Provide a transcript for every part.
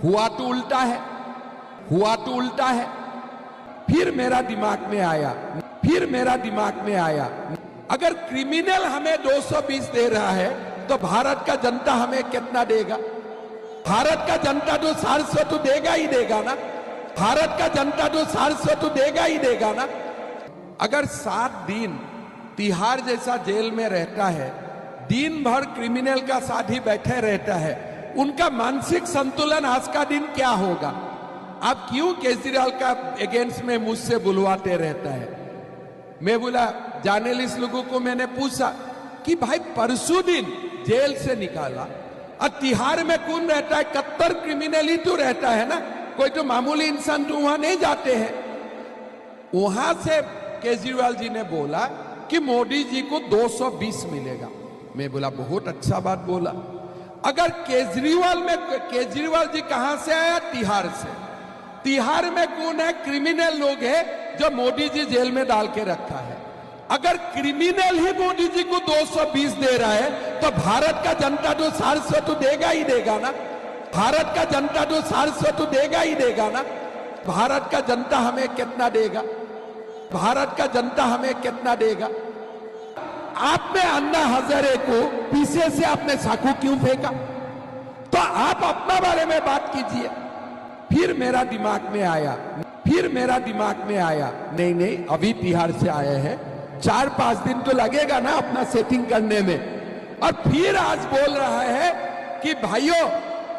हुआ तो उल्टा है, हुआ तो उल्टा है। फिर मेरा दिमाग में आया, अगर क्रिमिनल हमें 220 दे रहा है तो भारत का जनता हमें कितना देगा? भारत का जनता तो 400 तो देगा ही देगा ना। भारत का जनता तो 400 तो देगा ही देगा ना। अगर 7 दिन तिहाड़ जैसा जेल में रहता है, दिन भर क्रिमिनल का साथ ही बैठे रहता है, उनका मानसिक संतुलन आज का दिन क्या होगा? आप क्यों केजरीवाल का अगेंस्ट में मुझसे बुलवाते रहता है? मैं बोला, जर्नलिस्ट लोगों को मैंने पूछा कि भाई परसों दिन जेल से निकाला और तिहाड़ में कौन रहता है? कट्टर क्रिमिनल ही तो रहता है ना, कोई तो मामूली इंसान तो वहां नहीं जाते हैं। वहां से केजरीवाल जी ने बोला कि मोदी जी को 220 मिलेगा। मैं बोला बहुत अच्छा बात बोला। अगर केजरीवाल जी कहां से आया? तिहाड़ से। तिहाड़ में कौन है? क्रिमिनल लोग है जो मोदी जी जेल में डाल के रखा है। अगर क्रिमिनल ही मोदी जी को 220 दे रहा है तो भारत का जनता तो 400 तो देगा ही देगा ना। भारत का जनता तो 400 तो देगा ही देगा ना। भारत का जनता हमें कितना देगा? भारत का जनता हमें कितना देगा? आपने अन्ना हजारे को पीछे से आपने चाकू क्यों फेंका? तो आप अपना बारे में बात कीजिए। फिर मेरा दिमाग में आया, नहीं अभी तिहाड़ से आए हैं, 4-5 दिन तो लगेगा ना अपना सेटिंग करने में। और फिर आज बोल रहा है कि भाइयों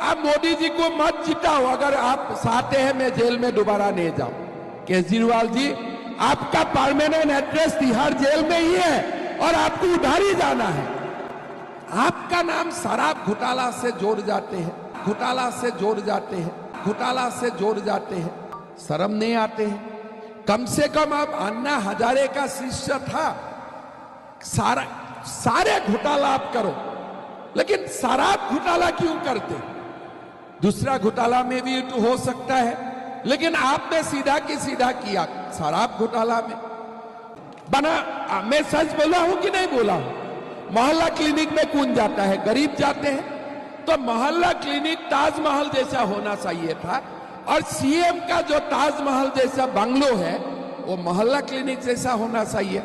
आप मोदी जी को मत जिताओ, अगर आप चाहते हैं मैं जेल में दोबारा नहीं जाऊं। केजरीवाल जी, आपका परमानेंट एड्रेस तिहाड़ जेल में ही है और आपको उधर ही जाना है। आपका नाम शराब घोटाला से जोड़ जाते हैं, शर्म नहीं आते हैं? कम से कम आप अन्ना हजारे का शिष्य था, सारे घोटाला आप करो, लेकिन शराब घोटाला क्यों करते? दूसरा घोटाला में भी तो हो सकता है, लेकिन आपने सीधा की सीधा किया शराब घोटाला में बना। मैं सच बोला हूं कि नहीं बोला हूं? मोहल्ला क्लिनिक में कौन जाता है? गरीब जाते हैं। तो मोहल्ला क्लिनिक ताजमहल जैसा होना चाहिए था, और सीएम का जो ताजमहल जैसा बंगलो है वो मोहल्ला क्लिनिक जैसा होना चाहिए।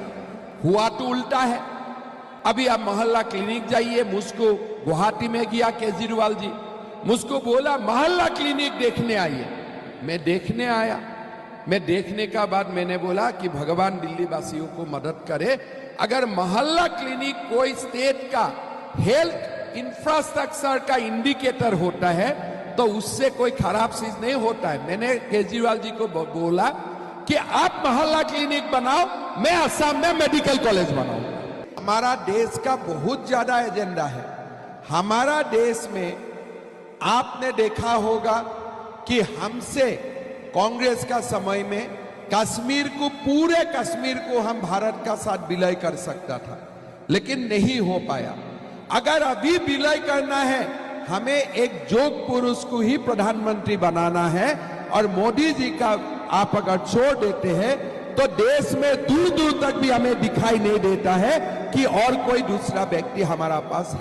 हुआ तो उल्टा है। अभी आप मोहल्ला क्लिनिक जाइए। मुझको गुवाहाटी में गया केजरीवाल जी, मुझको बोला मोहल्ला क्लिनिक देखने आइए। मैं देखने आया। मैं देखने का बाद मैंने बोला कि भगवान दिल्ली वासियों को मदद करे। अगर मोहल्ला क्लिनिक कोई स्टेट का हेल्थ इंफ्रास्ट्रक्चर का इंडिकेटर होता है तो उससे कोई खराब चीज नहीं होता है। मैंने केजरीवाल जी को बोला कि आप मोहल्ला क्लिनिक बनाओ, मैं असम में मेडिकल कॉलेज बनाऊं। हमारा देश का बहुत ज्यादा एजेंडा है। हमारा देश में आपने देखा होगा कि हमसे कांग्रेस का समय में पूरे कश्मीर को हम भारत का साथ विलय कर सकता था, लेकिन नहीं हो पाया। अगर अभी विलय करना है, हमें एक जोग पुरुष को ही प्रधानमंत्री बनाना है, और मोदी जी का आप अगर छोड़ देते हैं तो देश में दूर दूर तक भी हमें दिखाई नहीं देता है कि और कोई दूसरा व्यक्ति हमारा पास है।